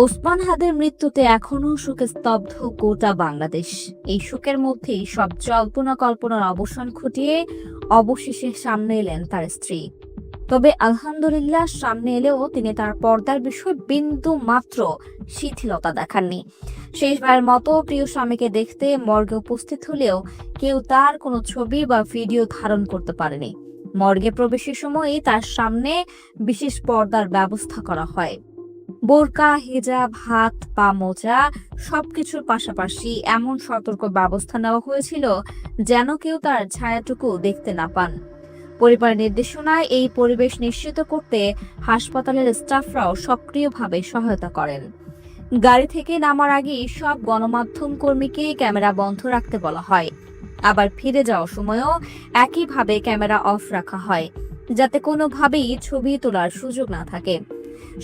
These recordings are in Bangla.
ওসমান হাদির মৃত্যুতে এখনো শোকে স্তব্ধ গোটা বাংলাদেশ। এই শোকের মধ্যেই সব জল্পনা কল্পনার অবসান ঘটিয়ে অবশেষে সামনে এলেন তার স্ত্রী। তবে আলহামদুলিল্লাহ, সামনে এলেও তিনি তার পর্দার বিষয়ে বিন্দু মাত্র শিথিলতা দেখাননি। শেষবারের মতো প্রিয় স্বামীকে দেখতে মর্গে উপস্থিত হলেও কেউ তার কোনো ছবি বা ভিডিও ধারণ করতে পারেনি। মর্গে প্রবেশের সময়ই তার সামনে বিশেষ পর্দার ব্যবস্থা করা হয়। বোরকা, হিজাব, হাত পা মোজা সবকিছুর পাশাপাশি এমন সতর্ক ব্যবস্থা নেওয়া হয়েছিল যেন কেউ তার ছায়াটুকু দেখতে না পান। পরিবারের নির্দেশনায় এই পরিবেশ নিশ্চিত করতে হাসপাতালের স্টাফরাও সক্রিয়ভাবে সহায়তা করেন। গাড়ি থেকে নামার আগেই সব গণমাধ্যম কর্মীকে ক্যামেরা বন্ধ রাখতে বলা হয়। আবার ফিরে যাওয়ার সময়ও একইভাবে ক্যামেরা অফ রাখা হয়, যাতে কোনোভাবেই ছবি তোলার সুযোগ না থাকে।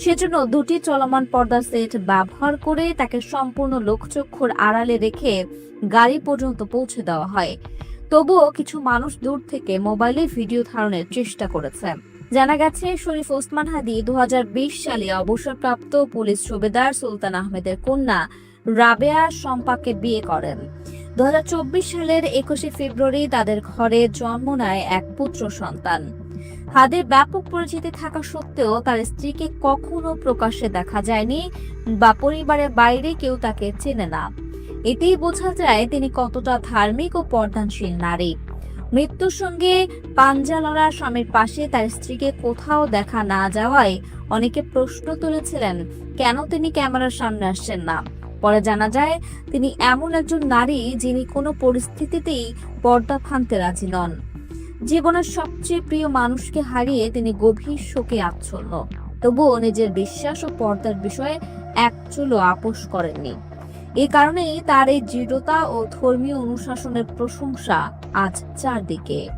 সেজন্য দুটি চলমান পর্দা সেট ব্যবহার করে তাকে সম্পূর্ণ লোকচক্ষুর আড়ালে রেখে গাড়ি পর্যন্ত পৌঁছে দেওয়া হয়। তবুও কিছু মানুষ দূর থেকে মোবাইলে ভিডিও ধারণের চেষ্টা করেছে। জানা গেছে, শরীফ ওসমান হাদি 2020 সালে অবসরপ্রাপ্ত পুলিশ সুবেদার সুলতান আহমেদের কন্যা রাবেয়া শম্পাকে বিয়ে করেন। 2024 সালের 21 ফেব্রুয়ারি তাদের ঘরে জন্ম নেয় এক পুত্র সন্তান। হাদির ব্যাপক পরিচিতি থাকা সত্ত্বেও তার স্ত্রীকে কখনো প্রকাশ্যে দেখা যায়নি বা পরিবারের বাইরে কেউ তাকে চেনে না। এতেই বোঝা যায় তিনি কতটা ধার্মিক ও পর্দানশীল নারী। মৃত্যুর সঙ্গে পাঞ্জা লড়া স্বামীর পাশে তার স্ত্রীকে কোথাও দেখা না যাওয়ায় অনেকে প্রশ্ন তুলেছিলেন, কেন তিনি ক্যামেরার সামনে আসছেন না। পরে জানা যায়, তিনি এমন একজন নারী যিনি কোনো পরিস্থিতিতেই পর্দা ভাঙতে রাজি নন। জীবনের সবচেয়ে প্রিয় মানুষকে হারিয়ে তিনি গভীর শোকে আচ্ছন্ন। তবুও নিজের বিশ্বাস ও পর্দার বিষয়ে এক চুলও আপোস করেননি। এই কারণেই তার এই দৃঢ়তা ও ধর্মীয় অনুশাসনের প্রশংসা আজ চারদিকে।